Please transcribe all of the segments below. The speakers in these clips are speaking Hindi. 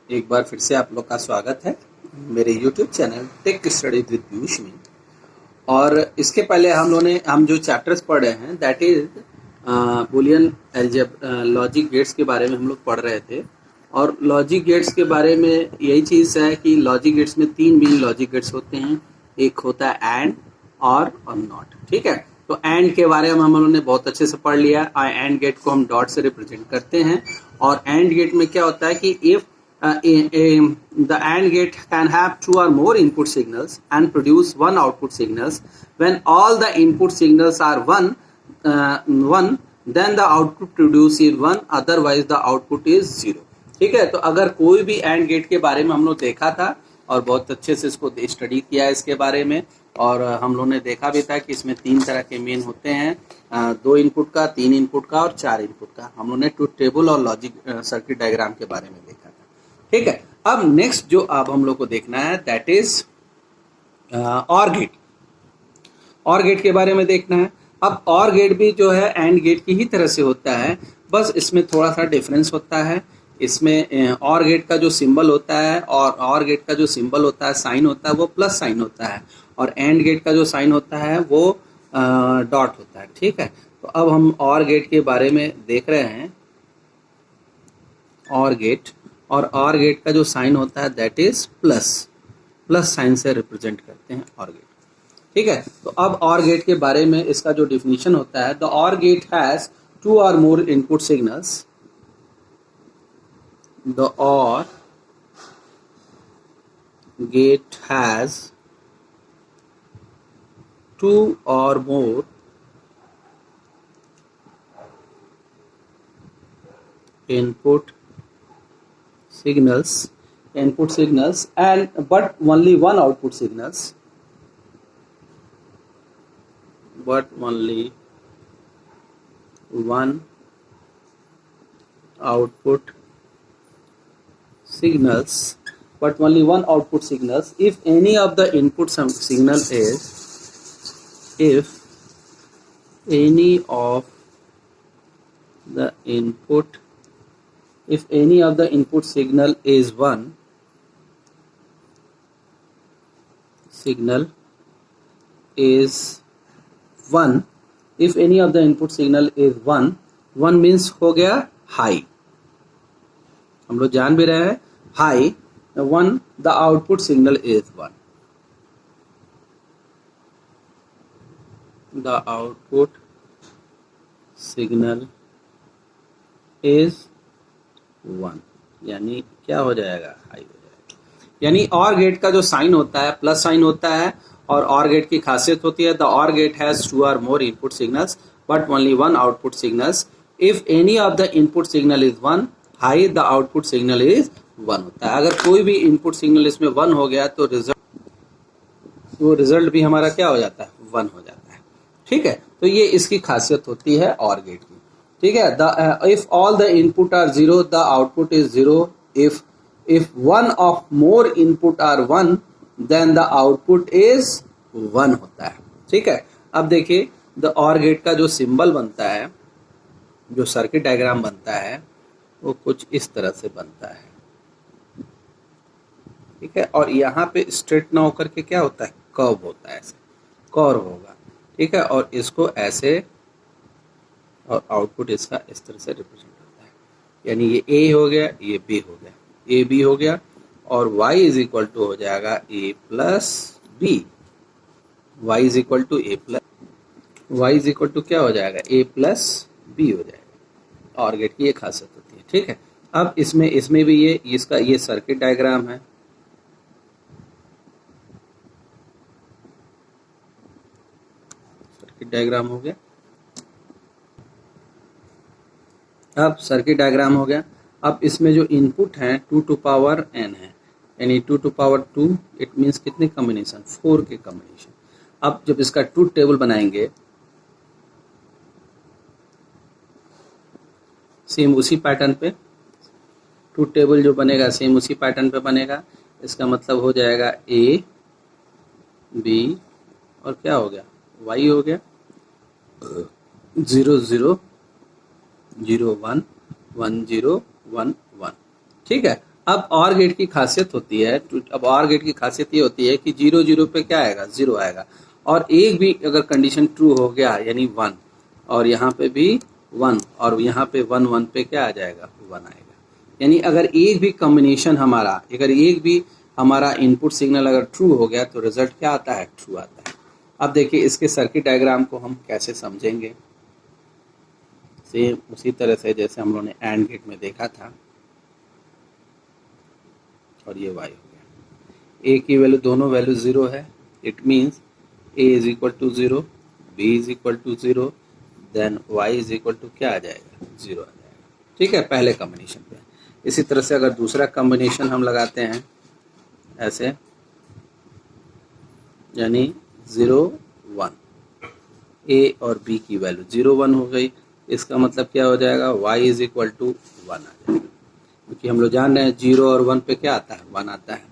एक बार फिर से आप लोग का स्वागत है मेरे YouTube channel tech study with Piyush में। और इसके पहले हम जो चैप्टर्स पढ़ रहे हैं that is Boolean algebra logic gates के बारे में हम लोग पढ़ रहे थे। और लॉजिक गेट्स के बारे में यही चीज़ है कि लॉजिक गेट्स में तीन मेन लॉजिक गेट्स होते हैं। एक होता है एंड और नॉट। ठीक है, तो एंड के बारे में हम लोगों ने बहुत अच्छे से पढ़ लिया। एंड गेट को हम डॉट से रिप्रेजेंट करते हैं। और एंड गेट में क्या होता है कि if the AND gate can have two or more input signals and produce one output signals. When all the input signals are one, then the output produce is one, otherwise the output is zero. ठीक है, तो अगर कोई भी AND गेट के बारे में हम लोग देखा था और बहुत अच्छे से इसको स्टडी किया है इसके बारे में। और हम लोगों ने देखा भी था कि इसमें तीन तरह के मेन होते हैं, दो इनपुट का, तीन इनपुट का और चार इनपुट का। हम लोगों ने ट्रुथ टेबल और लॉजिक सर्किट डायग्राम के बारे में देखा था। ठीक है, अब नेक्स्ट जो अब हम लोग को देखना है that is OR gate. OR gate के बारे में देखना है। अब ऑर गेट भी जो है एंड गेट की ही तरह से होता है, बस इसमें थोड़ा सा डिफरेंस होता है। इसमें ऑर गेट का जो सिंबल होता है और ऑर गेट का जो सिंबल होता है, साइन होता है, वो प्लस साइन होता है। और एंड गेट का जो साइन होता है वो डॉट होता है। ठीक है, तो अब हम ऑर गेट के बारे में देख रहे हैं। ऑर गेट और ऑर गेट का जो साइन होता है दैट इज प्लस साइन से रिप्रेजेंट करते हैं ऑर गेट। ठीक है, तो अब ऑर गेट के बारे में इसका जो डिफिनीशन होता है, the OR gate has two or more input signals. The OR gate has two or more input signals and but only one output signals, but only one output signals, but only one output signals if any of the input signal is, if any of the input if any of the input signal is one, if any of the input signal is one means हो गया हाई। हम लोग जान भी रहे हैं high, one the output signal is one, the output signal is one, यानी क्या हो जाएगा, हाई हो जाएगा। यानी ऑर गेट का जो साइन होता है प्लस साइन होता है। और ऑर गेट की खासियत होती है the OR gate has two or more input signals but only one output signals. If any of the input signal is one, high the output signal is one होता है। अगर कोई भी इनपुट सिग्नल इसमें वन हो गया तो रिजल्ट भी हमारा क्या हो जाता है, वन हो जाता है। ठीक है, तो ये इसकी खासियत होती है ऑर गेट की। ठीक है, if all the input are zero, the output is zero. If one of more input are one, then the output is one होता है। ठीक है, अब देखिए द ऑर गेट का जो सिंबल बनता है, जो सर्किट डायग्राम बनता है, वो कुछ इस तरह से बनता है। ठीक है, और यहाँ पे स्ट्रेट ना होकर के क्या होता है, कर्व होता है, ऐसे कर्व होगा। ठीक है, और इसको ऐसे, और आउटपुट इसका इस तरह से रिप्रेजेंट होता है। यानी ये ए हो गया, ये बी हो गया, ए बी हो गया, और y इज इक्वल टू हो जाएगा A plus B. y is equal to A plus, y is equal to क्या हो जाएगा, ए प्लस बी हो जाएगा। ऑर गेट की ये खासियत होती है। ठीक है, अब इसमें भी ये सर्किट डायग्राम है। सर्किट डायग्राम हो गया। अब सर्किट डायग्राम हो गया। अब इसमें जो इनपुट हैं 2 टू पावर n है, यानी 2 टू पावर 2, इट मीन्स कितने कॉम्बिनेशन, 4 के कॉम्बिनेशन। अब जब इसका ट्रूथ टेबल बनाएंगे सेम उसी पैटर्न पे, ट्रूथ टेबल जो बनेगा सेम उसी पैटर्न पे बनेगा। इसका मतलब हो जाएगा ए बी और क्या हो गया, y हो गया, 0 0 0 1 1 0 1 1। ठीक है, अब और गेट की खासियत होती है, अब और गेट की खासियत ये होती है कि 0 0 पे क्या आएगा, 0 आएगा, और एक भी अगर कंडीशन ट्रू हो गया यानी 1, और यहाँ पे भी 1, और यहाँ पे 1 1 पे क्या आ जाएगा, 1 आएगा। यानी अगर एक भी कॉम्बिनेशन हमारा, अगर एक भी हमारा इनपुट सिग्नल अगर ट्रू हो गया तो रिजल्ट क्या आता है, ट्रू आता है। अब देखिए इसके सर्किट डायग्राम को हम कैसे समझेंगे, सेम उसी तरह से जैसे हम लोगों ने एंड गेट में देखा था, और ये वाई हो गया। ए की वैल्यू, दोनों वैल्यू 0 है, it means A is equal to 0, B is equal to 0, then Y is equal to क्या आ जाएगा, 0 आ जाएगा। ठीक है, पहले कॉम्बिनेशन पे। इसी तरह से अगर दूसरा कॉम्बिनेशन हम लगाते हैं ऐसे, यानी 0 1, ए और बी की वैल्यू 0 1 हो गई, इसका मतलब क्या हो जाएगा, y इज इक्वल टू 1 आ जाएगा, क्योंकि हम लोग जान रहे हैं 0 और 1 पे क्या आता है, 1 आता है।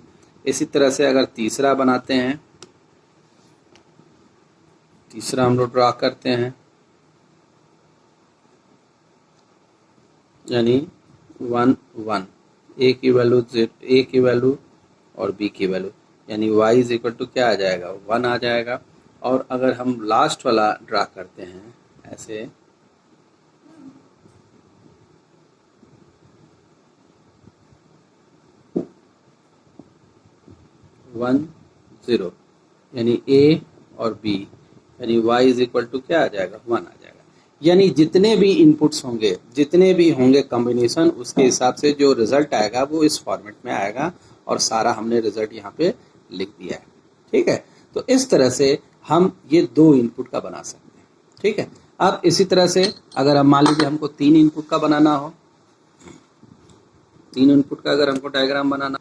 इसी तरह से अगर तीसरा बनाते हैं, तीसरा हम लोग ड्रा करते हैं, यानी 1 1, ए की वैल्यू 0, ए की वैल्यू और बी की वैल्यू, यानी y इज इक्वल टू क्या आ जाएगा, 1 आ जाएगा। और अगर हम लास्ट वाला ड्रा करते हैं ऐसे, 1 0, यानी a और b, यानी y इज इक्वल टू क्या आ जाएगा, 1 आ जाएगा। यानी जितने भी इनपुट्स होंगे, जितने भी होंगे कॉम्बिनेशन, उसके हिसाब से जो रिजल्ट आएगा वो इस फॉर्मेट में आएगा, और सारा हमने रिजल्ट यहाँ पे लिख दिया है। ठीक है, तो इस तरह से हम ये 2 इनपुट का बना सकते हैं। ठीक है, अब इसी तरह से अगर हम मान लीजिए हमको 3 इनपुट का बनाना हो, 3 इनपुट का अगर हमको डायग्राम बनाना,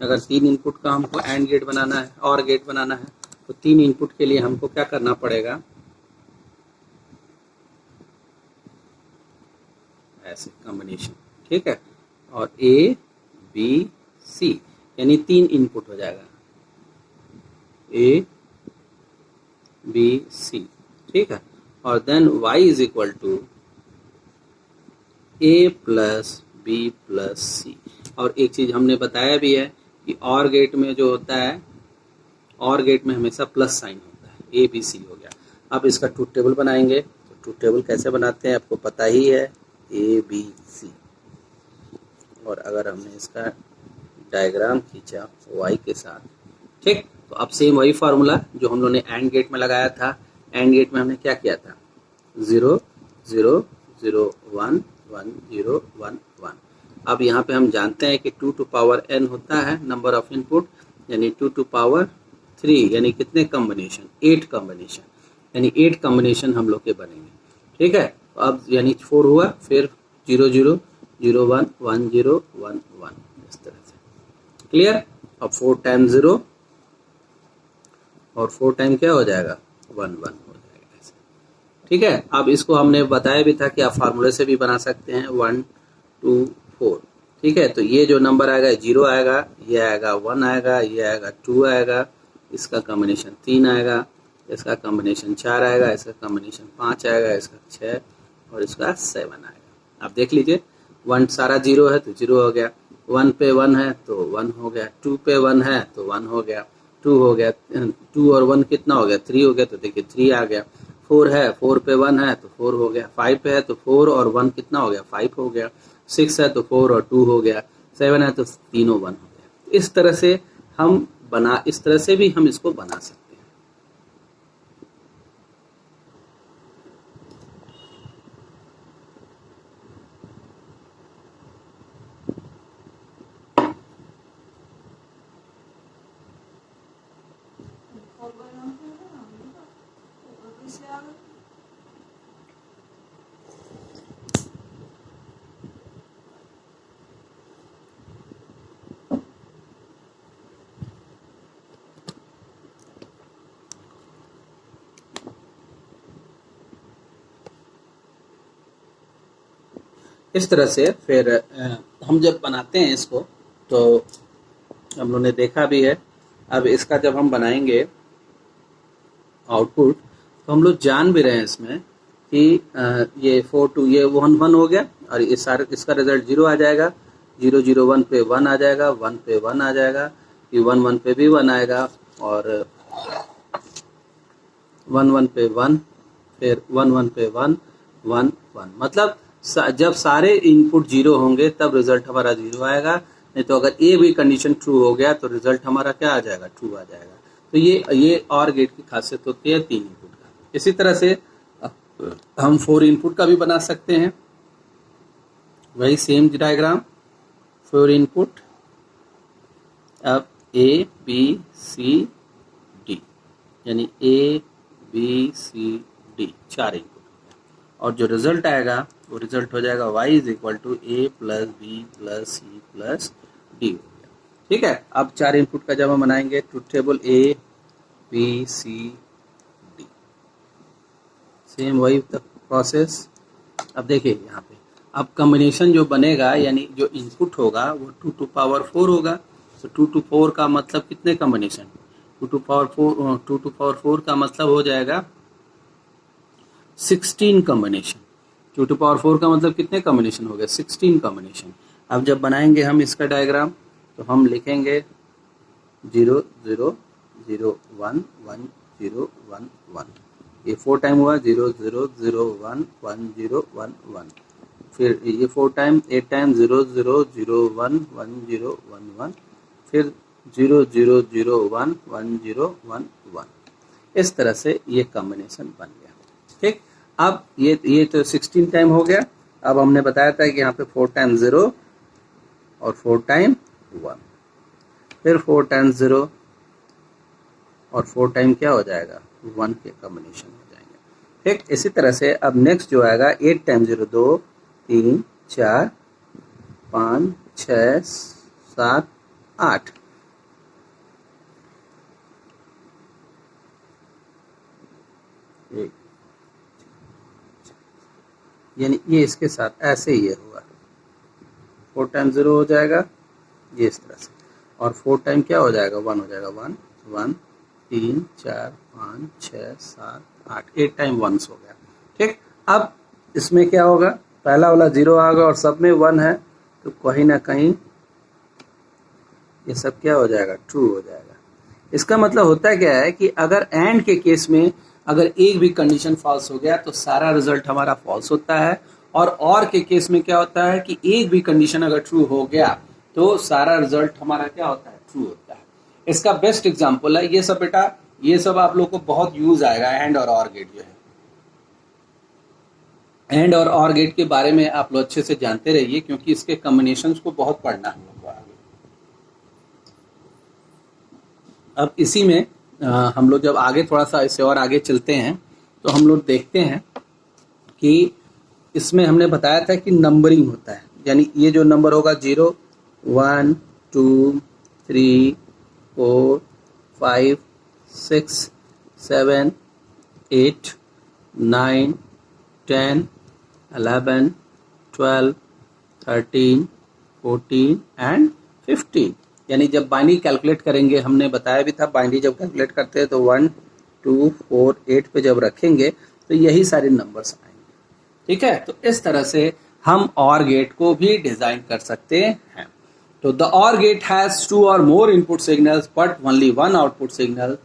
अगर 3 इनपुट का हमको एंड गेट बनाना है और गेट बनाना है, तो 3 इनपुट के लिए हमको क्या करना पड़ेगा, ऐसे कॉम्बिनेशन। ठीक है, और ए बी सी, यानी 3 इनपुट हो जाएगा, ए बी सी। ठीक है, और then y is equal to A plus B plus C. और एक चीज हमने बताया भी है कि और गेट में जो होता है, और गेट में हमेशा प्लस साइन होता है, ए बी सी हो गया। अब इसका ट्रूथ टेबल बनाएंगे, तो ट्रूथ टेबल कैसे बनाते हैं आपको पता ही है, ए बी सी। और अगर हमने इसका डायग्राम खींचा y के साथ, ठीक, तो अब सेम वही फार्मूला जो हम लोगों ने एंड गेट में लगाया था। एंड गेट में हमने क्या किया था, 0 0 0 1 1 0 1 1। अब यहाँ पे हम जानते हैं कि 2 टू पावर n होता है नंबर ऑफ इनपुट, यानी 2 टू पावर 3, यानी कितने कॉम्बिनेशन, 8 कॉम्बिनेशन, यानी 8 कॉम्बिनेशन हम लोग के बनेंगे। ठीक है, अब यानी 4 हुआ, फिर 0 0 0 1 1 0 1 1, इस तरह से। क्लियर। अब 4 टाइम 0 और 4 टाइम क्या हो जाएगा, 1 1 हो जाएगा ऐसे। ठीक है, अब इसको हमने बताया भी था कि आप फार्मूले से भी बना सकते हैं, 1 2 4। ठीक है, तो ये जो नंबर आएगा 0 आएगा, ये आएगा 1 आएगा, ये आएगा 2 आएगा, इसका कॉम्बिनेशन 3 आएगा, इसका कॉम्बिनेशन 4 आएगा, इसका कॉम्बिनेशन 5 आएगा, इसका 6 और इसका 7 आएगा। आप देख लीजिए, 1 सारा 0 है तो 0 हो गया, 1 पे 1 है तो 1 हो गया, 2 पे 1 है तो 1 हो गया, 2 हो गया, 2 और 1 कितना हो गया, 3 हो गया, तो देखिए 3 आ गया। 4 है, 4 पे 1 है तो 4 हो गया, 5 पे है तो 4 और 1 कितना हो गया, 5 हो गया, 6 है तो 4 और 2 हो गया, 7 है तो तीनों 1 हो गया। इस तरह से हम इस तरह से भी हम इसको बना सकते हैं। इस तरह से फिर हम जब बनाते हैं इसको, तो हम लोगों ने देखा भी है। अब इसका जब हम बनाएंगे आउटपुट, तो हम लोग जान भी रहे हैं इसमें कि ये 4 2 ये 1 1 हो गया, और ये सारा इसका रिजल्ट 0 आ जाएगा, 0 0 1 पे 1 आ जाएगा, 1 पे 1 आ जाएगा, फिर 1 1 पे भी 1 आएगा, और 1 1 पे 1, फिर 1 1 पे 1 1 1। मतलब जब सारे इनपुट 0 होंगे तब रिजल्ट हमारा 0 आएगा, नहीं तो अगर ए भी कंडीशन ट्रू हो गया तो रिजल्ट हमारा क्या आ जाएगा, ट्रू आ जाएगा। तो ये और गेट की खासियत होती है 3 इनपुट का। इसी तरह से हम 4 इनपुट का भी बना सकते हैं, वही सेम डायग्राम, 4 इनपुट। अब ए बी सी डी, यानी A B C D 4 input, और जो रिजल्ट आएगा वो रिजल्ट हो जाएगा y is equal to A plus B plus C plus D हो गया। ठीक है, अब 4 इनपुट का जब हम बनाएंगे truth table A B C D, same वही प्रोसेस। अब देखिए यहाँ पे अब कॉम्बिनेशन जो बनेगा, यानी जो इनपुट होगा वो 2 टू पावर 4 होगा। तो 2 टू 4 का मतलब कितने कॉम्बिनेशन, 2 टू पावर 4 का मतलब हो जाएगा 16 कॉम्बिनेशन। 2 टू पावर 4 का मतलब कितने कॉम्बिनेशन हो गए, 16 कॉम्बिनेशन। अब जब बनाएंगे हम इसका डायग्राम तो हम लिखेंगे 0 0 0 1 1 0 1 1, ये 4 टाइम हुआ, 0 0 0 1 1 0 1 1, फिर ये 4 टाइम 8 टाइम 0 0 0 1 1 0 1 1, फिर 0 0 0 1 1 0 1 1। इस तरह से ये कॉम्बिनेशन बन गया। ठीक, अब ये तो 16 टाइम हो गया। अब हमने बताया था कि यहाँ पे 4 टाइम 0 और 4 टाइम 1, फिर 4 टाइम 0 और 4 टाइम क्या हो जाएगा, 1 के कॉम्बिनेशन हो जाएंगे। ठीक, इसी तरह से अब नेक्स्ट जो आएगा 8 टाइम 0 2 3 4 5 6 7 8, यानी ये इसके साथ ऐसे ही हुआ, 4 टाइम 0 हो जाएगा ये इस तरह से, और 4 टाइम क्या हो जाएगा, 1 हो जाएगा, 1 1 3 4 5 6 7 8, 8 टाइम 1 हो गया। ठीक, अब इसमें क्या होगा, पहला वाला 0 आ गया और सब में 1 है, तो कहीं ना कहीं ये सब क्या हो जाएगा, ट्रू हो जाएगा। इसका मतलब होता क्या है कि अगर एंड के केस में अगर एक भी कंडीशन फॉल्स हो गया तो सारा रिजल्ट हमारा फॉल्स होता है, और के केस में क्या होता है कि एक भी कंडीशन अगर ट्रू हो गया तो सारा रिजल्ट हमारा क्या होता है, ट्रू होता है। इसका बेस्ट एग्जांपल है ये सब बेटा, ये सब आप लोग को बहुत यूज आएगा, एंड और गेट जो है। एंड और गेट के बारे में आप लोग अच्छे से जानते रहिए, क्योंकि इसके कॉम्बिनेशंस को बहुत पढ़ना है हम लोग को आगे। अब इसी में हम लोग जब आगे थोड़ा सा इससे और आगे चलते हैं तो हम लोग देखते हैं कि इसमें हमने बताया था कि नंबरिंग होता है, यानी ये जो नंबर होगा 0 1 2 3 4 5 6 7 8 9 10 11 12 13 14 एंड 15। यानी जब बाइनरी कैलकुलेट करेंगे, हमने बताया भी था बाइनरी जब कैलकुलेट करते हैं तो 1 2 4 8 पे जब रखेंगे तो यही सारे नंबर्स आएंगे। ठीक है, तो इस तरह से हम और गेट को भी डिजाइन कर सकते हैं। तो द और gate has 2 or more input signals but only 1 output signal.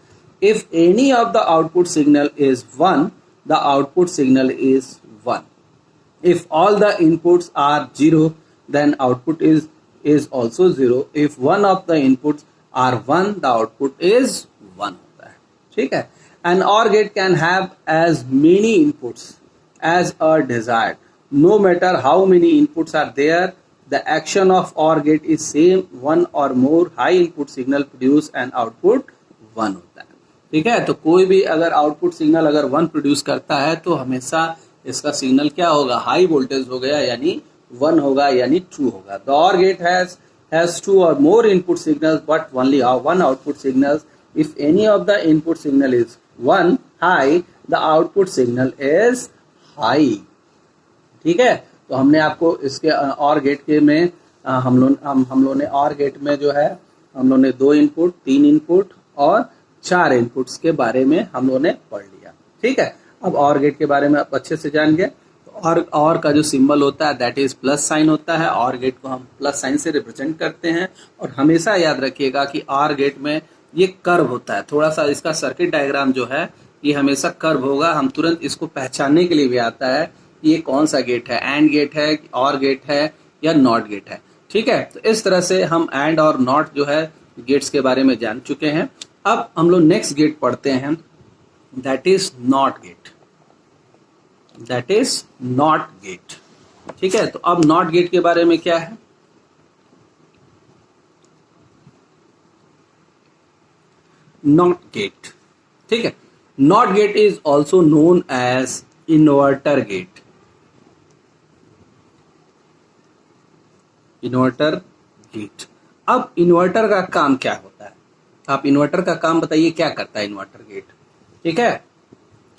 If any of the output signal is 1, the output signal is 1. If all the inputs are 0, then output is also 0. If one of the inputs are 1, the output is 1 होता है। ठीक है, an OR gate can have as many inputs as are desired. No matter how many inputs are there, the action of OR gate is same. One or more high input signal produce an output 1 होता है। ठीक है, तो कोई भी अगर आउटपुट सिग्नल अगर 1 प्रोड्यूस करता है तो हमेशा इसका सिग्नल क्या होगा, हाई वोल्टेज हो गया, यानी 1 होगा, यानी ट्रू होगा। The OR gate has 2 or more input signals but only 1 output signals. If any of the input signal is 1 high, the output signal is high. ठीक है, तो हमने आपको इसके OR गेट के में हम लोग ने OR गेट में जो है हम लोग ने 2 इनपुट 3 इनपुट और 4 इनपुट्स के बारे में हम लोग ने पढ़ लिया। ठीक है, अब OR गेट के बारे में आप अच्छे से जान गए। तो और का जो सिंबल होता है दैट इज प्लस साइन होता है। और गेट को हम प्लस साइन से रिप्रेजेंट करते हैं। और हमेशा याद रखिएगा कि आर गेट में ये कर्व होता है, थोड़ा सा इसका सर्किट डायग्राम जो है ये हमेशा कर्व होगा। हम तुरंत इसको पहचानने के लिए भी आता है ये कौन सा गेट है, एंड गेट है, और गेट है या नॉट गेट है। ठीक है, तो इस तरह से हम एंड और नॉट जो है गेट्स के बारे में जान चुके हैं। अब हम लोग नेक्स्ट गेट पढ़ते हैं, that is not gate. That is not gate. ठीक है, तो अब नॉट गेट के बारे में क्या है? नॉट गेट, ठीक है, NOT gate is also known as inverter gate. Inverter gate. अब इन्वर्टर का काम क्या होता है? आप इन्वर्टर का काम बताइए, क्या करता है इन्वर्टर गेट? ठीक है,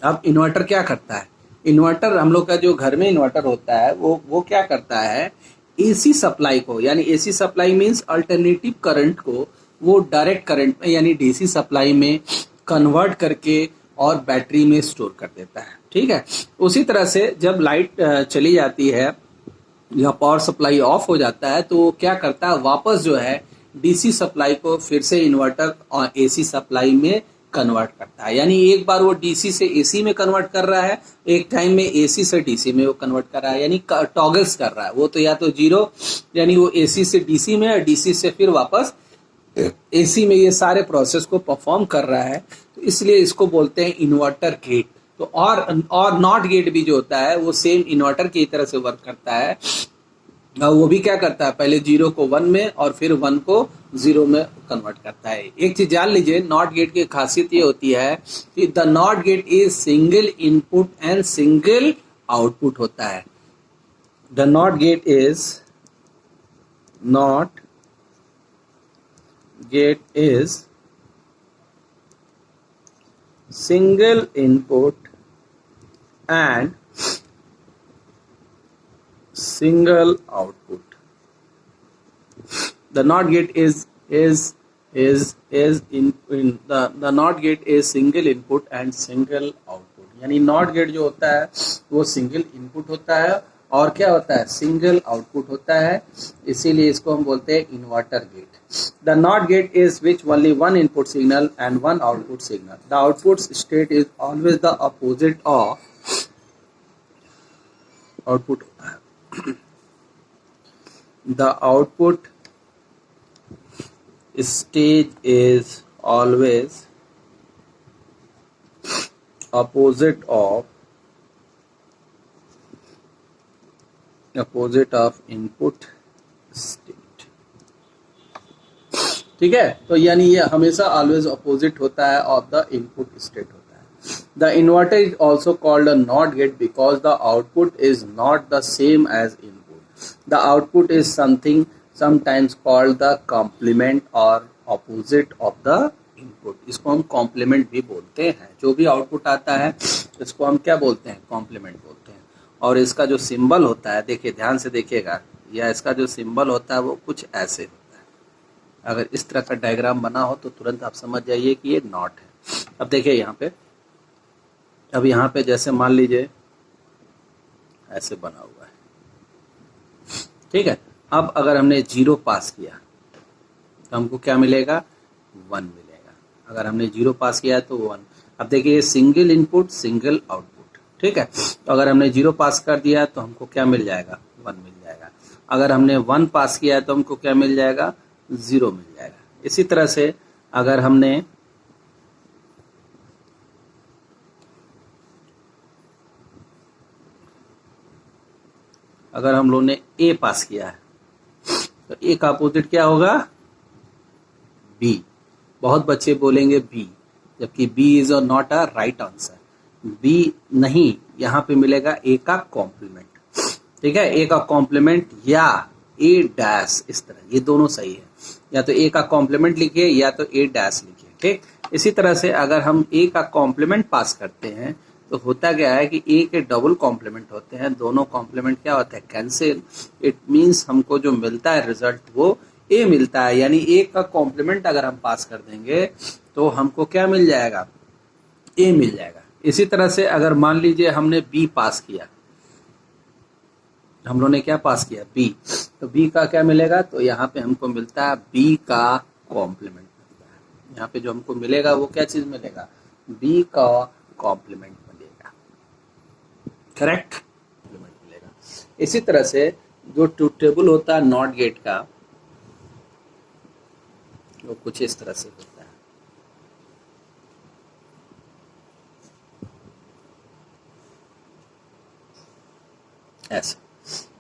अब इन्वर्टर क्या करता है? इन्वर्टर, हम लोग का जो घर में इन्वर्टर होता है वो क्या करता है, एसी सप्लाई को, यानी AC supply means alternative current को वो डायरेक्ट करंट में यानी डीसी सप्लाई में कन्वर्ट करके और बैटरी में स्टोर कर देता है। ठीक है, उसी तरह से जब लाइट चली जाती है या पावर सप्लाई ऑफ हो जाता है तो वो क्या करता है, वापस जो है डीसी सप्लाई को फिर से इन्वर्टर और एसी सप्लाई में कन्वर्ट करता है। यानी एक बार वो डीसी से एसी में कन्वर्ट कर रहा है, एक टाइम में एसी से डीसी में वो कन्वर्ट कर रहा है, यानी टॉगल्स कर रहा है। वो तो या तो जीरो यानी वो एसी से डीसी में और डीसी से फिर वापस एसी में, ये सारे प्रोसेस को परफॉर्म कर रहा है। तो इसलिए इसको बोलते हैं इन्वर्टर गेट। तो और नॉट गेट भी जो होता है वो सेम इन्वर्टर की तरह से वर्क करता है। वो भी क्या करता है, पहले जीरो को वन में और फिर वन को जीरो में कन्वर्ट करता है। एक चीज जान लीजिए, नॉट गेट की खासियत ये होती है कि the not gate is single input and single output होता है। The not gate is not gate is single input and single output. The NOT gate is in the NOT gate is single input and single output. यानी NOT gate जो होता है वो सिंगल इनपुट होता है और क्या होता है, सिंगल आउटपुट होता है। इसीलिए इसको हम बोलते हैं inverter gate. The NOT gate is which only one input signal and one output signal. The output state is always the opposite of output. The output stage is always opposite of input state. ठीक है, तो यानी ये हमेशा ऑलवेज अपोजिट होता है ऑफ द इनपुट स्टेट होता है। The inverter is also called a NOT gate because the output is not the same as input. The output is something sometimes called the complement और अपोजिट ऑफ द इनपुट। इसको हम कॉम्प्लीमेंट भी बोलते हैं। जो भी आउटपुट आता है इसको हम क्या बोलते हैं, कॉम्प्लीमेंट बोलते हैं। और इसका जो सिंबल होता है, देखिए ध्यान से देखिएगा, या इसका जो सिंबल होता है वो कुछ ऐसे होता है। अगर इस तरह का डायग्राम बना हो तो तुरंत आप समझ जाइए कि ये नॉट है। अब देखिए यहाँ पे, अब यहाँ पे जैसे मान लीजिए ऐसे बना हुआ है, ठीक है। अब अगर हमने जीरो पास किया तो हमको क्या मिलेगा, वन मिलेगा। अगर हमने जीरो पास किया तो वन। अब देखिए ये सिंगल इनपुट सिंगल आउटपुट, ठीक है। तो अगर हमने जीरो पास कर दिया तो हमको क्या मिल जाएगा, वन मिल जाएगा। अगर हमने वन पास किया तो हमको क्या मिल जाएगा, जीरो मिल जाएगा। इसी तरह से अगर हमने हम लोगों ने ए पास किया है तो ए का अपोजिट क्या होगा, बी। बहुत बच्चे बोलेंगे बी, जबकि B is not a right answer. B नहीं, यहाँ पे मिलेगा ए का कॉम्प्लीमेंट। ठीक है, ए का कॉम्प्लीमेंट या ए डैश, इस तरह ये दोनों सही है। या तो ए का कॉम्प्लीमेंट लिखिए या तो ए डैश लिखिए। ठीक, इसी तरह से अगर हम ए का कॉम्प्लीमेंट पास करते हैं तो होता क्या है कि ए के डबल कॉम्प्लीमेंट होते हैं। दोनों कॉम्प्लीमेंट क्या होता है, कैंसिल। इट मीन्स हमको जो मिलता है रिजल्ट वो ए मिलता है। यानी ए का कॉम्प्लीमेंट अगर हम पास कर देंगे तो हमको क्या मिल जाएगा, ए मिल जाएगा। इसी तरह से अगर मान लीजिए हमने बी पास किया हम लोगों ने क्या पास किया, बी, तो बी का क्या मिलेगा, तो यहाँ पे हमको मिलता है बी का कॉम्प्लीमेंट मिलता है। यहाँ पे जो हमको मिलेगा वो क्या चीज मिलेगा, बी का कॉम्प्लीमेंट मिलेगा, करेक्ट कॉम्प्लीमेंट मिलेगा। इसी तरह से जो ट्रूथ टेबल होता है नॉट गेट का, वो कुछ इस तरह से होता है, ऐसा,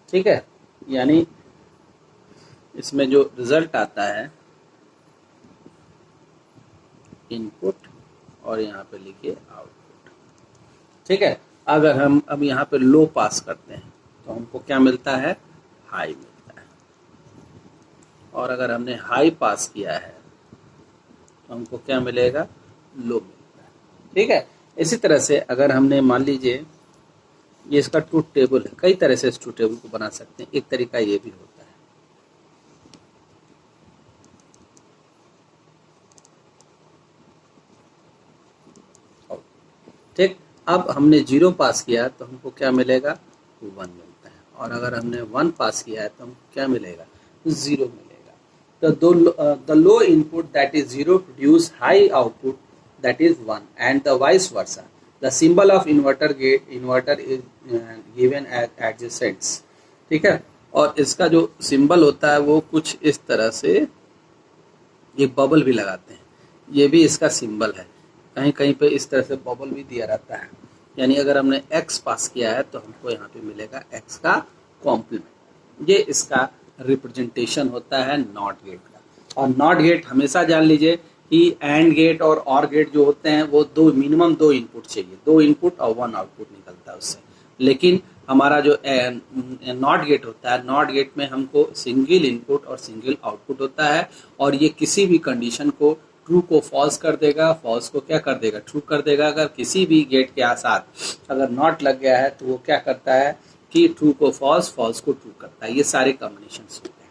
ठीक है। यानी इसमें जो रिजल्ट आता है इनपुट और यहाँ पे लिखिए आउटपुट, ठीक है। अगर हम अब यहाँ पे लो पास करते हैं तो हमको क्या मिलता है, हाई मिलता है, और अगर हमने हाई पास किया है तो हमको क्या मिलेगा, लो मिलता है, ठीक है। इसी तरह से अगर हमने मान लीजिए ये इसका ट्रूथ टेबल है, कई तरह से इस ट्रूथ टेबल को बना सकते हैं, एक तरीका ये भी होता है, ठीक। अब हमने 0 पास किया तो हमको क्या मिलेगा, 1 मिलता है, और अगर हमने 1 पास किया है तो हमको क्या मिलेगा, 0 मिलेगा। तो the low input that is 0 produce high output that is 1 and the vice versa. The symbol of inverter is given as adjacents, ठीक है। और इसका जो सिंबल होता है वो कुछ इस तरह से, ये बबल भी लगाते हैं, ये भी इसका सिंबल है, कहीं कहीं पे इस तरह से बबल भी दिया रहता है। यानी अगर हमने x पास किया है तो हमको यहाँ पे मिलेगा x का कॉम्प्लीमेंट, ये इसका रिप्रेजेंटेशन होता है नॉट गेट का। और नॉट गेट हमेशा जान लीजिए कि एंड गेट और ऑर गेट जो होते हैं वो मिनिमम दो इनपुट चाहिए, 2 इनपुट और 1 आउटपुट निकलता है उससे। लेकिन हमारा जो नॉट गेट होता है, नॉट गेट में हमको सिंगल इनपुट और सिंगल आउटपुट होता है, और ये किसी भी कंडीशन को ट्रू को फॉल्स कर देगा, फॉल्स को क्या कर देगा, ट्रू कर देगा। अगर किसी भी गेट के साथ अगर नॉट लग गया है तो वो क्या करता है कि ट्रू को फॉल्स, फॉल्स को ट्रू करता है। ये सारे कॉम्बिनेशन होते हैं,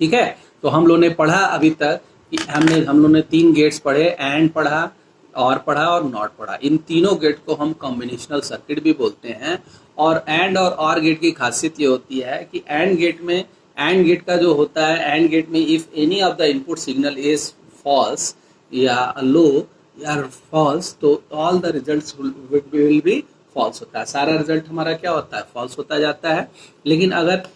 ठीक है। तो हम लोग ने पढ़ा अभी तक कि हम लोग ने 3 गेट्स पढ़े, एंड पढ़ा, और पढ़ा और नॉट पढ़ा। इन तीनों गेट को हम कॉम्बिनेशनल सर्किट भी बोलते हैं। और एंड और ऑर गेट की खासियत ये होती है कि एंड गेट का जो होता है, एंड गेट में if any of the input signal is false या लो या फॉल्स, तो all the results will be false होता है, सारा रिजल्ट हमारा क्या होता है, फॉल्स होता जाता है। लेकिन अगर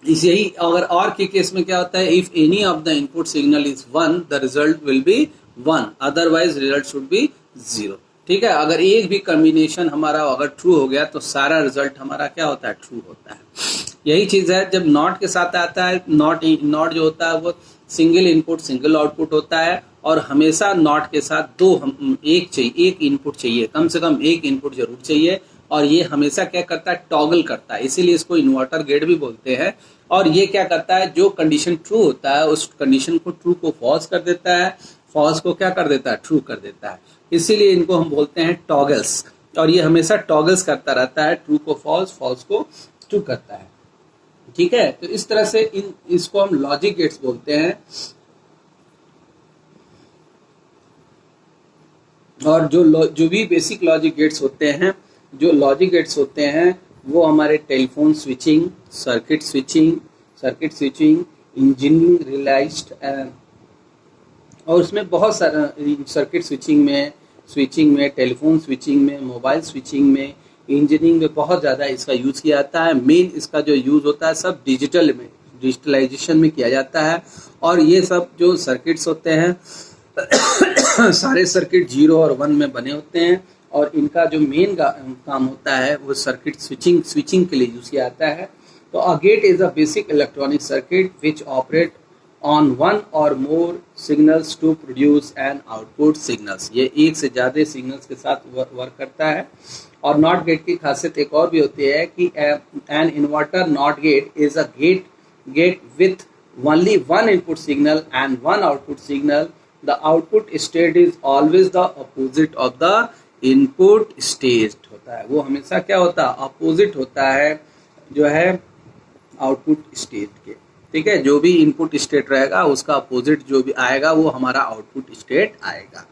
अगर और के केस में क्या होता है, if any of the input signal is 1 the result will be 1, otherwise result should be 0, ठीक है। अगर एक भी कॉम्बिनेशन हमारा अगर ट्रू हो गया तो सारा रिजल्ट हमारा क्या होता है, ट्रू होता है। यही चीज है जब नॉट के साथ आता है, नॉट जो होता है वो सिंगल इनपुट सिंगल आउटपुट होता है, और हमेशा नॉट के साथ एक इनपुट चाहिए, कम से कम एक इनपुट जरूर चाहिए, और ये हमेशा क्या करता है, टॉगल करता है, इसीलिए इसको इन्वर्टर गेट भी बोलते हैं। और ये क्या करता है, जो कंडीशन ट्रू होता है उस कंडीशन को ट्रू को फॉल्स कर देता है, फॉल्स को क्या कर देता है, ट्रू कर देता है। इसीलिए इनको हम बोलते हैं टॉगल्स, और ये हमेशा टॉगल्स करता रहता है, ट्रू को फॉल्स, फॉल्स को ट्रू करता है, ठीक है। तो इस तरह से इसको हम लॉजिक गेट्स बोलते हैं। और जो भी बेसिक लॉजिक गेट्स होते हैं, वो हमारे telephone switching, circuit switching, engineering realized, और उसमें बहुत सारा सर्किट स्विचिंग में, टेलीफोन स्विचिंग में, मोबाइल स्विचिंग में, इंजीनियरिंग में बहुत ज़्यादा इसका यूज़ किया जाता है। मेन इसका जो यूज़ होता है सब डिजिटलाइजेशन में किया जाता है। और ये सब जो सर्किट्स होते हैं सारे सर्किट 0 और 1 में बने होते हैं, और इनका जो मेन काम होता है वो सर्किट स्विचिंग के लिए यूज़ किया जाता है। तो a gate is a basic electronic circuit which operate on one or more signals to produce an output signals। ये एक से ज़्यादा सिग्नल्स के साथ वर्क करता है। और नॉट गेट की खासियत एक और भी होती है कि an inverter not gate is a gate with only one input signal and one output signal। The output state is always the opposite of the input state होता है, वो हमेशा क्या होता है, अपोजिट होता है जो है आउटपुट स्टेट के, ठीक है। जो भी इनपुट स्टेट रहेगा उसका अपोजिट जो भी आएगा वो हमारा आउटपुट स्टेट आएगा,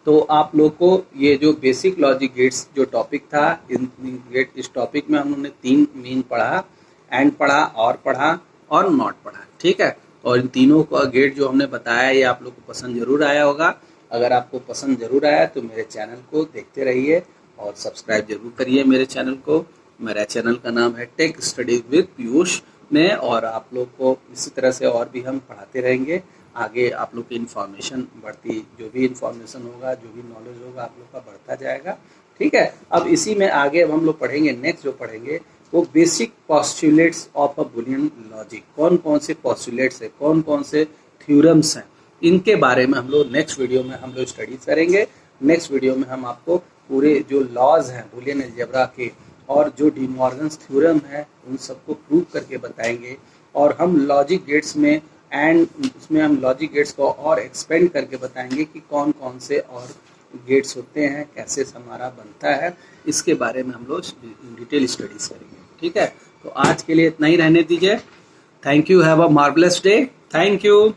तो आप लोग को ये जो बेसिक लॉजिक गेट्स जो टॉपिक था, इस टॉपिक में हम लोगों ने 3 मीन पढ़ा, एंड पढ़ा और नॉट पढ़ा, ठीक है। और इन तीनों का गेट जो हमने बताया ये आप लोग को पसंद जरूर आया होगा। अगर आपको पसंद जरूर आया तो मेरे चैनल को देखते रहिए और सब्सक्राइब जरूर करिए मेरे चैनल को। मेरा चैनल का नाम है टेक स्टडी विद पीयूष में, और आप लोग को इसी तरह से और भी हम पढ़ाते रहेंगे। आगे आप लोग की इन्फॉर्मेशन बढ़ती, जो भी इन्फॉर्मेशन होगा, जो भी नॉलेज होगा आप लोग का बढ़ता जाएगा, ठीक है। अब इसी में आगे अब हम लोग पढ़ेंगे, नेक्स्ट जो पढ़ेंगे वो basic postulates of a Boolean logic. कौन कौन से पॉस्टुलेट्स है, कौन कौन से थ्योरम्स हैं, इनके बारे में हम लोग नेक्स्ट वीडियो में हम लोग स्टडी करेंगे। नेक्स्ट वीडियो में हम आपको पूरे जो लॉज हैं बुलियन अलजेब्रा के और जो डी मॉर्गन्स थ्योरम है उन सबको प्रूव करके बताएंगे। और हम लॉजिक गेट्स में उसमें हम लॉजिक गेट्स को और एक्सपेंड करके बताएंगे कि कौन कौन से और गेट्स होते हैं, कैसे हमारा बनता है, इसके बारे में हम लोग डिटेल स्टडीज करेंगे, ठीक है। तो आज के लिए इतना ही रहने दीजिए। Thank you, have a marvellous day, thank you.